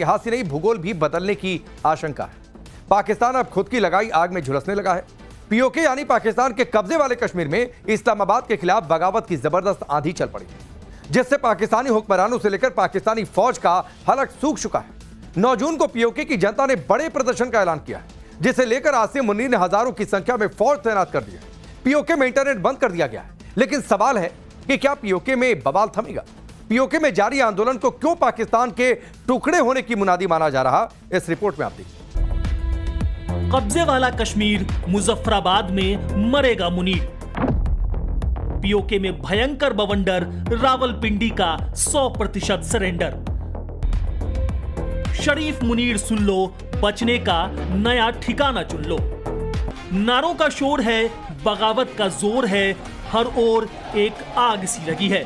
इतिहास ही नहीं, भूगोल भी बदलने की आशंका है। पाकिस्तान अब खुद की लगाई आग में झुलसने लगा है। पीओके यानी पाकिस्तान के कब्जे वाले कश्मीर में इस्लामाबाद के खिलाफ बगावत की जबरदस्त आंधी चल पड़ी, जिससे पाकिस्तानी हुक्मरानों से लेकर पाकिस्तानी फौज का हलक सूख चुका है। 9 जून को पीओके की जनता ने बड़े प्रदर्शन का ऐलान किया है, जिसे लेकर आसिम मुनीर ने हजारों की संख्या में फौज तैनात कर दी है। पीओके में इंटरनेट बंद कर दिया गया है, लेकिन सवाल है कि क्या पीओके में बवाल थमेगा? पीओके में जारी आंदोलन को क्यों पाकिस्तान के टुकड़े होने की मुनादी माना जा रहा, इस रिपोर्ट में आप देखिए। कब्जे वाला कश्मीर, मुजफ्फराबाद में मरेगा मुनीर। पीओके में भयंकर बवंडर, रावलपिंडी का 100% सरेंडर। शरीफ मुनीर सुन लो, बचने का नया ठिकाना चुन लो। नारों का शोर है, बगावत का जोर है, हर ओर एक आग सी लगी है,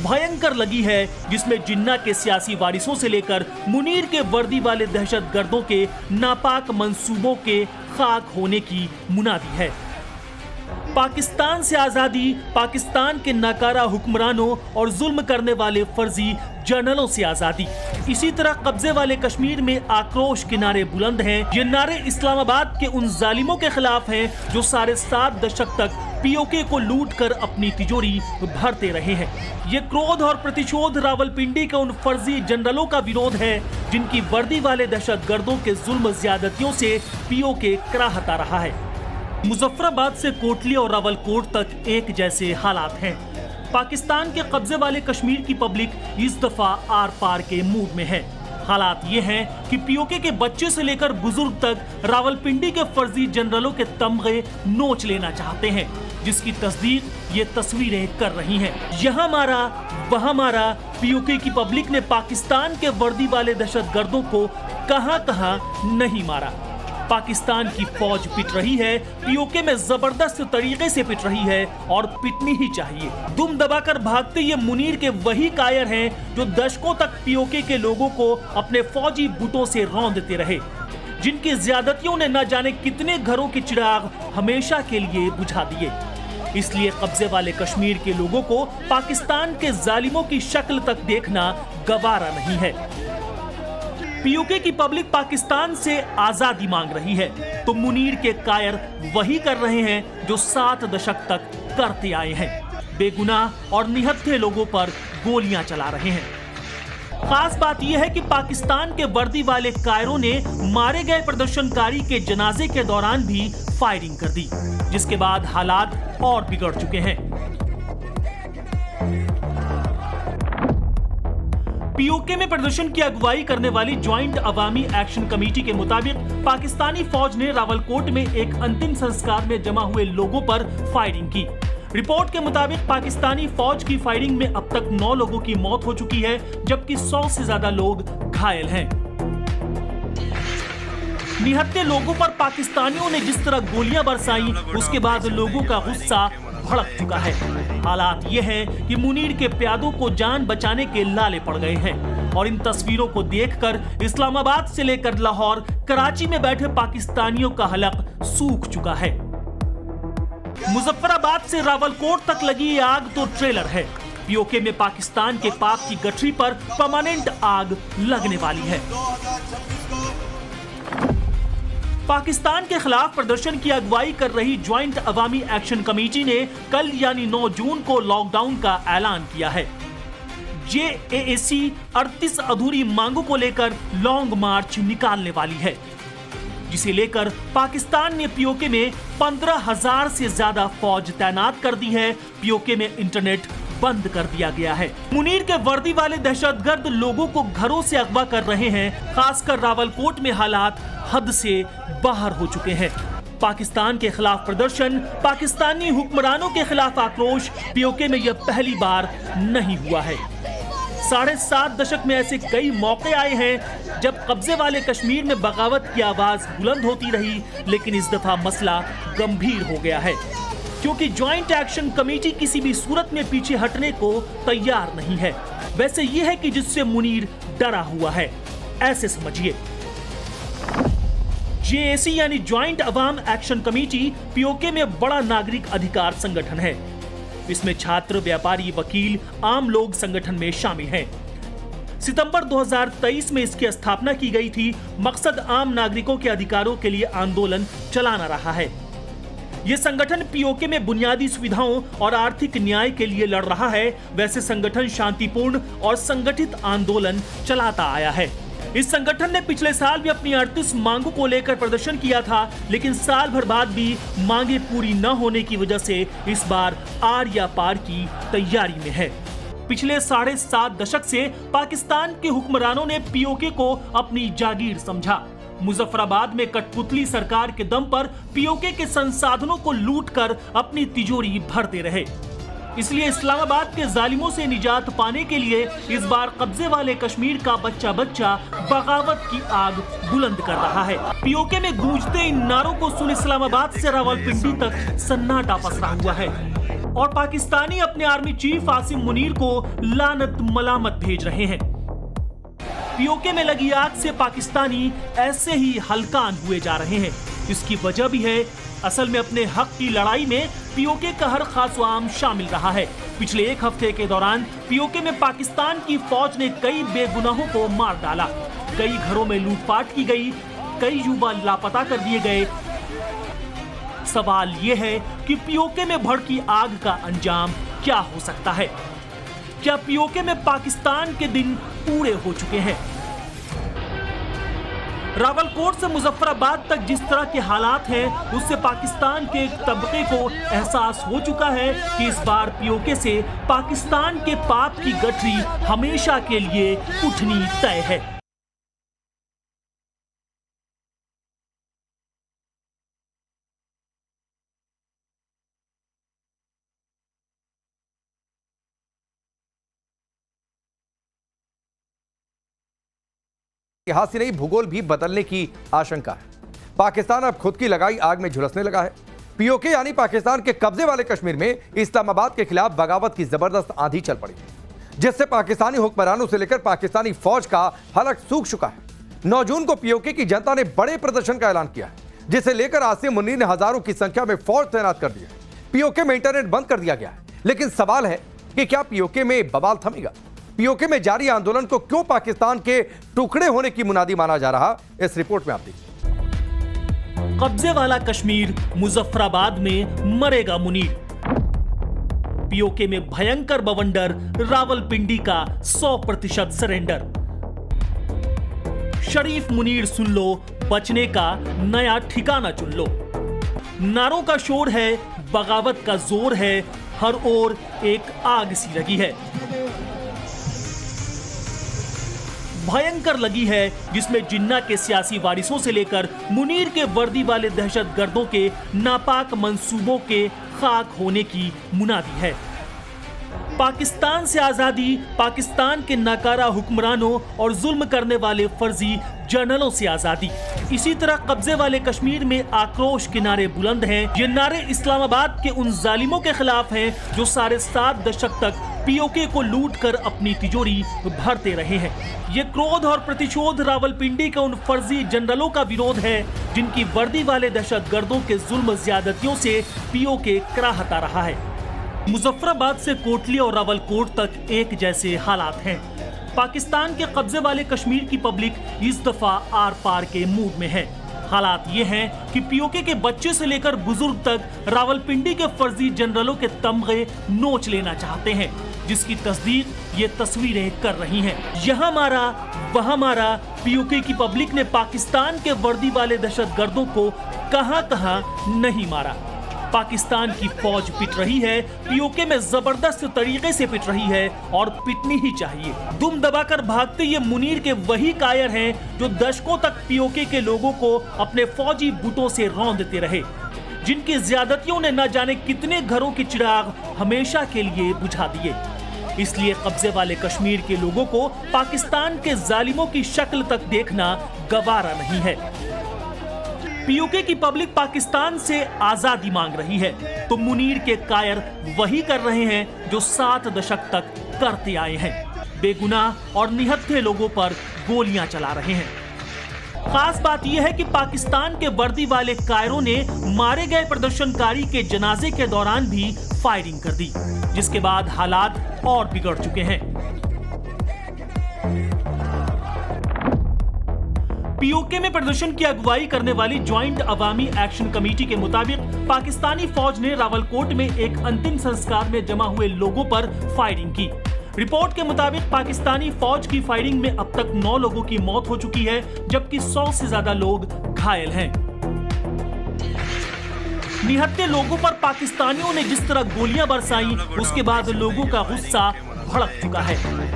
भयंकर लगी है, जिसमें जिन्ना के सियासी वारिसों से लेकर मुनीर के वर्दी वाले दहशतगर्दों के नापाक मंसूबों के खाक होने की मुनादी है। पाकिस्तान से आजादी, पाकिस्तान के नाकारा हुक्मरानों और जुल्म करने वाले फर्जी जर्नलों से आजादी। इसी तरह कब्जे वाले कश्मीर में आक्रोश के नारे बुलंद हैं। ये नारे इस्लामाबाद के उन जालिमों के खिलाफ हैं जो 7.5 दशक तक पीओके को लूट कर अपनी तिजोरी भरते रहे हैं। ये क्रोध और प्रतिशोध रावलपिंडी के उन फर्जी जनरलों का विरोध है जिनकी वर्दी वाले दहशतगर्दों के जुल्म ज्यादतियों से पीओके कराहता रहा है। मुजफ्फराबाद से कोटली और रावलकोट तक एक जैसे हालात हैं। पाकिस्तान के कब्जे वाले कश्मीर की पब्लिक इस दफा आर पार के मूड में है। हालात ये हैं कि पीओके के बच्चे से लेकर बुजुर्ग तक रावलपिंडी के फर्जी जनरलों के तमगे नोच लेना चाहते हैं, जिसकी तस्दीक ये तस्वीरें कर रही हैं। यहाँ मारा, वहाँ मारा, पीओके की पब्लिक ने पाकिस्तान के वर्दी वाले दहशतगर्दों को कहां नहीं मारा। पाकिस्तान की फौज पिट रही है, पीओके में जबरदस्त तरीके से पिट रही है और पिटनी ही चाहिए। दुम दबाकर भागते ये मुनीर के वही कायर हैं जो दशकों तक पीओके के लोगों को अपने फौजी बुतों से रौंदते रहे, जिनकी ज्यादतियों ने न जाने कितने घरों के चिराग हमेशा के लिए बुझा दिए। इसलिए कब्जे वाले कश्मीर के लोगों को पाकिस्तान के जालिमों की शक्ल तक देखना गवारा नहीं है। पीओके की पब्लिक पाकिस्तान से आजादी मांग रही है, तो मुनीर के कायर वही कर रहे हैं जो 7 दशक तक करते आए हैं। बेगुनाह और निहत्थे लोगों पर गोलियां चला रहे हैं। खास बात यह है कि पाकिस्तान के वर्दी वाले कायरों ने मारे गए प्रदर्शनकारी के जनाजे के दौरान भी फायरिंग कर दी, जिसके बाद हालात और बिगड़ चुके हैं। पीओके में प्रदर्शन की अगुवाई करने वाली ज्वाइंट अवामी एक्शन कमेटी के मुताबिक पाकिस्तानी फौज ने रावलकोट में एक अंतिम संस्कार में जमा हुए लोगों पर फायरिंग की। रिपोर्ट के मुताबिक पाकिस्तानी फौज की फायरिंग में अब तक 9 लोगों की मौत हो चुकी है, जबकि 100 से ज्यादा लोग घायल हैं। निहत्थे लोगों पर पाकिस्तानियों ने जिस तरह गोलियां बरसाई, उसके बाद लोगों का गुस्सा भड़क चुका है। हालात ये हैं कि मुनीर के प्यादों को जान बचाने के लाले पड़ गए हैं और इन तस्वीरों को देखकर इस्लामाबाद से लेकर लाहौर, कराची में बैठे पाकिस्तानियों का हलक सूख चुका है। मुजफ्फराबाद से रावलकोट तक लगी ये आग तो ट्रेलर है। पीओके में पाकिस्तान के पाक की गठरी पर परमानेंट आग लगने वाली है। पाकिस्तान के खिलाफ प्रदर्शन की अगुवाई कर रही ज्वाइंट अवामी एक्शन कमेटी ने कल यानी 9 जून को लॉकडाउन का ऐलान किया है। जेएसी 38 अधूरी मांगों को लेकर लॉन्ग मार्च निकालने वाली है, जिसे लेकर पाकिस्तान ने पीओके में 15,000 से ज्यादा फौज तैनात कर दी है। पीओके में इंटरनेट बंद कर दिया गया है। मुनीर के वर्दी वाले दहशतगर्द लोगों को घरों से अगवा कर रहे हैं। खासकर रावलकोट में हालात हद से बाहर हो चुके हैं। पाकिस्तान के खिलाफ प्रदर्शन, पाकिस्तानी हुक्मरानों के खिलाफ आक्रोश पीओके में यह पहली बार नहीं हुआ है। 7.5 दशक में ऐसे कई मौके आए हैं जब कब्जे वाले कश्मीर में बगावत की आवाज बुलंद होती रही, लेकिन इस दफा मसला गंभीर हो गया है, क्योंकि ज्वाइंट एक्शन कमेटी किसी भी सूरत में पीछे हटने को तैयार नहीं है। वैसे यह है कि जिससे मुनीर डरा हुआ है, ऐसे समझिए। जेएसी यानी ज्वाइंट अवाम एक्शन कमेटी पीओके में बड़ा नागरिक अधिकार संगठन है। इसमें छात्र, व्यापारी, वकील, आम लोग संगठन में शामिल हैं। सितंबर 2023 में इसकी स्थापना की गई थी। मकसद आम नागरिकों के अधिकारों के लिए आंदोलन चलाना रहा है। यह संगठन पीओके में बुनियादी सुविधाओं और आर्थिक न्याय के लिए लड़ रहा है। वैसे संगठन शांतिपूर्ण और संगठित आंदोलन चलाता आया है। इस संगठन ने पिछले साल भी अपनी 38 मांगों को लेकर प्रदर्शन किया था, लेकिन साल भर बाद भी मांगे पूरी न होने की वजह से इस बार आर या पार की तैयारी में है। पिछले 7.5 दशक से पाकिस्तान के हुक्मरानों ने पीओके को अपनी जागीर समझा। मुजफ्फराबाद में कठपुतली सरकार के दम पर पीओके के संसाधनों को लूटकर अपनी तिजोरी भरते रहे। इसलिए इस्लामाबाद के जालिमों से निजात पाने के लिए इस बार कब्जे वाले कश्मीर का बच्चा बच्चा बगावत की आग बुलंद कर रहा है। पीओके में गूंजते इन नारों को सुन इस्लामाबाद से रावलपिंडी तक सन्नाटा पसरा हुआ है और पाकिस्तानी अपने आर्मी चीफ आसिम मुनीर को लानत मलामत भेज रहे हैं। पीओके में लगी आग से पाकिस्तानी ऐसे ही हलकान हुए जा रहे हैं। इसकी वजह भी है, असल में अपने हक की लड़ाई में पीओके का हर खासवाम शामिल रहा है। पिछले एक हफ्ते के दौरान पीओके में पाकिस्तान की फौज ने कई बेगुनाहों को मार डाला, कई घरों में लूटपाट की गई, कई युवा लापता कर दिए गए। सवाल यह है कि पीओके में भड़की आग का अंजाम क्या हो सकता है? क्या पीओके में पाकिस्तान के दिन पूरे हो चुके हैं? रावलकोट से मुजफ्फराबाद तक जिस तरह के हालात हैं, उससे पाकिस्तान के एक तबके को एहसास हो चुका है कि इस बार पीओके से पाकिस्तान के पाप की गठरी हमेशा के लिए उठनी तय है। इतिहास ही नहीं, भूगोल भी बदलने की आशंका है। पाकिस्तान अब खुद की लगाई आग में झुलसने लगा है। पीओके यानी पाकिस्तान के कब्जे वाले कश्मीर में इस्लामाबाद के खिलाफ बगावत की जबरदस्त आंधी चल पड़ी, जिससे पाकिस्तानी हुक्मरानों से लेकर पाकिस्तानी फौज का हलक सूख चुका है। 9 जून को पीओके की जनता ने बड़े प्रदर्शन का ऐलान किया है, जिसे लेकर आसिम मुनीर ने हजारों की संख्या में फौज तैनात कर दी है। पीओके में इंटरनेट बंद कर दिया गया है, लेकिन सवाल है कि क्या पीओके में बवाल थमेगा? पीओके में जारी आंदोलन को क्यों पाकिस्तान के टुकड़े होने की मुनादी माना जा रहा, इस रिपोर्ट में आप देखिए। कब्जे वाला कश्मीर, मुजफ्फराबाद में मरेगा मुनीर। पीओके में भयंकर बवंडर, रावलपिंडी का 100% सरेंडर। शरीफ मुनीर सुन लो, बचने का नया ठिकाना चुन लो। नारों का शोर है, बगावत का जोर है, हर ओर एक आग सी लगी है, भयंकर लगी है, जिसमें जिन्ना के सियासी वारिसों से लेकर मुनीर के वर्दी वाले दहशतगर्दों के नापाक मंसूबों के खाक होने की मुनादी है। पाकिस्तान से आजादी, पाकिस्तान के नाकारा हुक्मरानों और जुल्म करने वाले फर्जी जनरलों से आजादी। इसी तरह कब्जे वाले कश्मीर में आक्रोश के नारे बुलंद हैं। ये नारे इस्लामाबाद के उन जालिमों के खिलाफ हैं जो 7.5 दशक तक पीओके को लूट कर अपनी तिजोरी भरते रहे हैं। ये क्रोध और प्रतिशोध रावलपिंडी के उन फर्जी जनरलों का विरोध है जिनकी वर्दी वाले दहशतगर्दों के जुल्म ज्यादतियों से पीओके कराहता रहा है। मुजफ्फराबाद से कोटली और रावलकोट तक एक जैसे हालात हैं। पाकिस्तान के कब्जे वाले कश्मीर की पब्लिक इस दफा आर पार के मूड में है। हालात ये हैं कि पीओके के बच्चे से लेकर बुजुर्ग तक रावलपिंडी के फर्जी जनरलों के तमगे नोच लेना चाहते हैं, जिसकी तस्दीक ये तस्वीरें कर रही हैं। यहाँ मारा, वहाँ मारा, पीओके की पब्लिक ने पाकिस्तान के वर्दी वाले दहशतगर्दों को कहां नहीं मारा। पाकिस्तान की फौज पिट रही है, पीओके में जबरदस्त तरीके से पिट रही है और पिटनी ही चाहिए। दुम दबाकर भागते ये मुनीर के वही कायर हैं जो दशकों तक पीओके के लोगों को अपने फौजी बुतों से रौंदते रहे, जिनकी ज्यादतियों ने न जाने कितने घरों के चिराग हमेशा के लिए बुझा दिए। इसलिए कब्जे वाले कश्मीर के लोगों को पाकिस्तान के जालिमों की शक्ल तक देखना गवारा नहीं है। पीओके की पब्लिक पाकिस्तान से आजादी मांग रही है, तो मुनीर के कायर वही कर रहे हैं जो 7 दशक तक करते आए हैं। बेगुनाह और निहत्थे लोगों पर गोलियां चला रहे हैं। खास बात यह है कि पाकिस्तान के वर्दी वाले कायरों ने मारे गए प्रदर्शनकारी के जनाजे के दौरान भी फायरिंग कर दी, जिसके बाद हालात और बिगड़ चुके हैं। पीओके में प्रदर्शन की अगुवाई करने वाली ज्वाइंट अवामी एक्शन कमेटी के मुताबिक पाकिस्तानी फौज ने रावलकोट में एक अंतिम संस्कार में जमा हुए लोगों पर फायरिंग की। रिपोर्ट के मुताबिक पाकिस्तानी फौज की फायरिंग में अब तक 9 लोगों की मौत हो चुकी है, जबकि 100 से ज्यादा लोग घायल हैं। निहत्थे लोगों पर पाकिस्तानियों ने जिस तरह गोलियां बरसाई, उसके बाद लोगों का गुस्सा भड़क चुका है।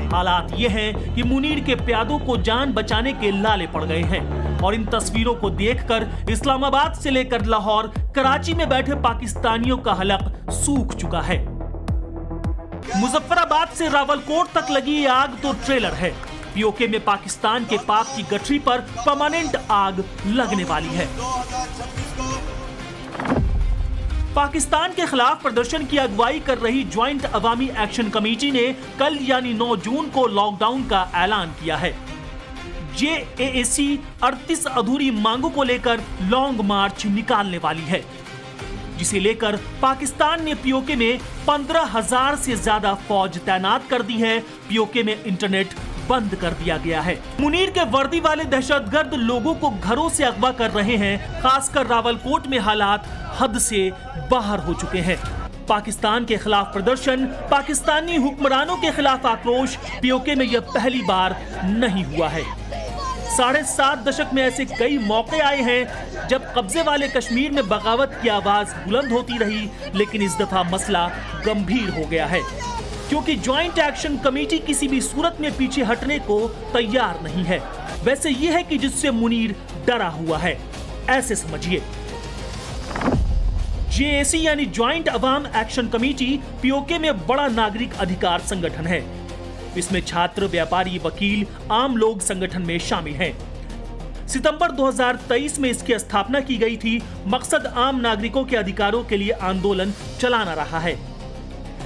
हालात ये हैं कि मुनीर के प्यादों को जान बचाने के लाले पड़ गए हैं और इन तस्वीरों को देखकर इस्लामाबाद से लेकर लाहौर, कराची में बैठे पाकिस्तानियों का हलक सूख चुका है। मुजफ्फराबाद से रावलकोट तक लगी ये आग तो ट्रेलर है। पीओके में पाकिस्तान के पाक की गठरी पर परमानेंट आग लगने वाली है। पाकिस्तान के खिलाफ प्रदर्शन की अगुवाई कर रही ज्वाइंट अवामी एक्शन कमेटी ने कल यानी 9 जून को लॉकडाउन का ऐलान किया है। जेएसी 38 अधूरी मांगों को लेकर लॉन्ग मार्च निकालने वाली है, जिसे लेकर पाकिस्तान ने पीओके में 15,000 से ज्यादा फौज तैनात कर दी है। पीओके में इंटरनेट बंद कर दिया गया है। मुनीर के वर्दी वाले दहशतगर्द लोगों को घरों से अगवा कर रहे हैं। खासकर रावलकोट में हालात हद से बाहर हो चुके हैं। पाकिस्तान के खिलाफ प्रदर्शन, पाकिस्तानी हुक्मरानों के खिलाफ आक्रोश पीओके में यह पहली बार नहीं हुआ है। 7.5 दशक में ऐसे कई मौके आए हैं जब कब्जे वाले कश्मीर में बगावत की आवाज बुलंद होती रही, लेकिन इस दफा मसला गंभीर हो गया है, क्योंकि ज्वाइंट एक्शन कमेटी किसी भी सूरत में पीछे हटने को तैयार नहीं है। वैसे यह है कि जिससे मुनीर डरा हुआ है, ऐसे समझिए। जेएसी यानी ज्वाइंट अवाम एक्शन कमेटी पीओके में बड़ा नागरिक अधिकार संगठन है। इसमें छात्र, व्यापारी, वकील, आम लोग संगठन में शामिल हैं। सितंबर 2023 में इसकी स्थापना की गई थी। मकसद आम नागरिकों के अधिकारों के लिए आंदोलन चलाना रहा है।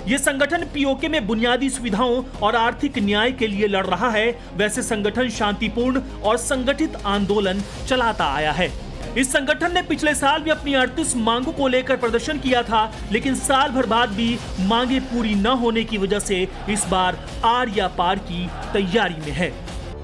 यह संगठन पीओके में बुनियादी सुविधाओं और आर्थिक न्याय के लिए लड़ रहा है। वैसे संगठन शांतिपूर्ण और संगठित आंदोलन चलाता आया है। इस संगठन ने पिछले साल भी अपनी 38 मांगों को लेकर प्रदर्शन किया था, लेकिन साल भर बाद भी मांगे पूरी न होने की वजह से इस बार आर या पार की तैयारी में है।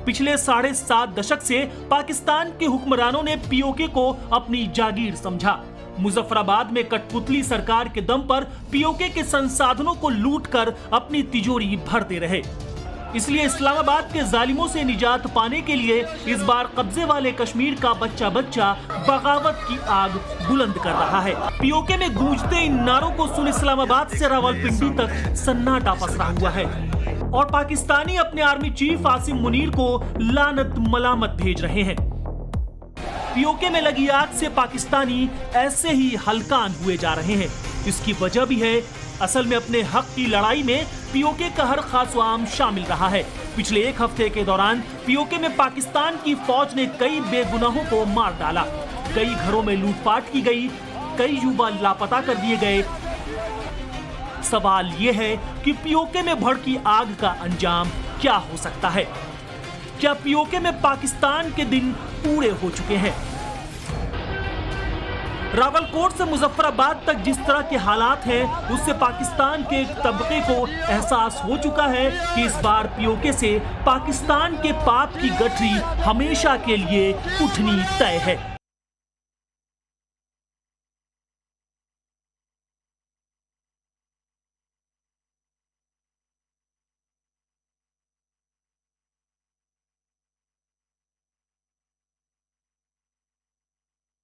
पिछले 7.5 दशक से पाकिस्तान के हुक्मरानों ने पीओके को अपनी जागीर समझा। मुजफ्फराबाद में कठपुतली सरकार के दम पर पीओके के संसाधनों को लूटकर अपनी तिजोरी भरते रहे। इसलिए इस्लामाबाद के जालिमों से निजात पाने के लिए इस बार कब्जे वाले कश्मीर का बच्चा बच्चा बगावत की आग बुलंद कर रहा है। पीओके में गूंजते इन नारों को सुन इस्लामाबाद से रावलपिंडी तक सन्नाटा पसरा हुआ है और पाकिस्तानी अपने आर्मी चीफ आसिम मुनीर को लानत मलामत भेज रहे हैं। पीओके में लगी आग से पाकिस्तानी ऐसे ही हलकान हुए जा रहे हैं। इसकी वजह भी है, असल में अपने हक की लड़ाई में पीओके का हर खासवाम शामिल रहा है। पिछले 1 हफ्ते के दौरान पीओके में पाकिस्तान की फौज ने कई बेगुनाहों को मार डाला, कई घरों में लूटपाट की गई, कई युवा लापता कर दिए गए। सवाल यह है कि पीओके में भड़की आग का अंजाम क्या हो सकता है? क्या पीओके में पाकिस्तान के दिन पूरे हो चुके हैं? रावलकोट से मुजफ्फराबाद तक जिस तरह के हालात हैं, उससे पाकिस्तान के एक तबके को एहसास हो चुका है कि इस बार पीओके से पाकिस्तान के पाप की गठरी हमेशा के लिए उठनी तय है।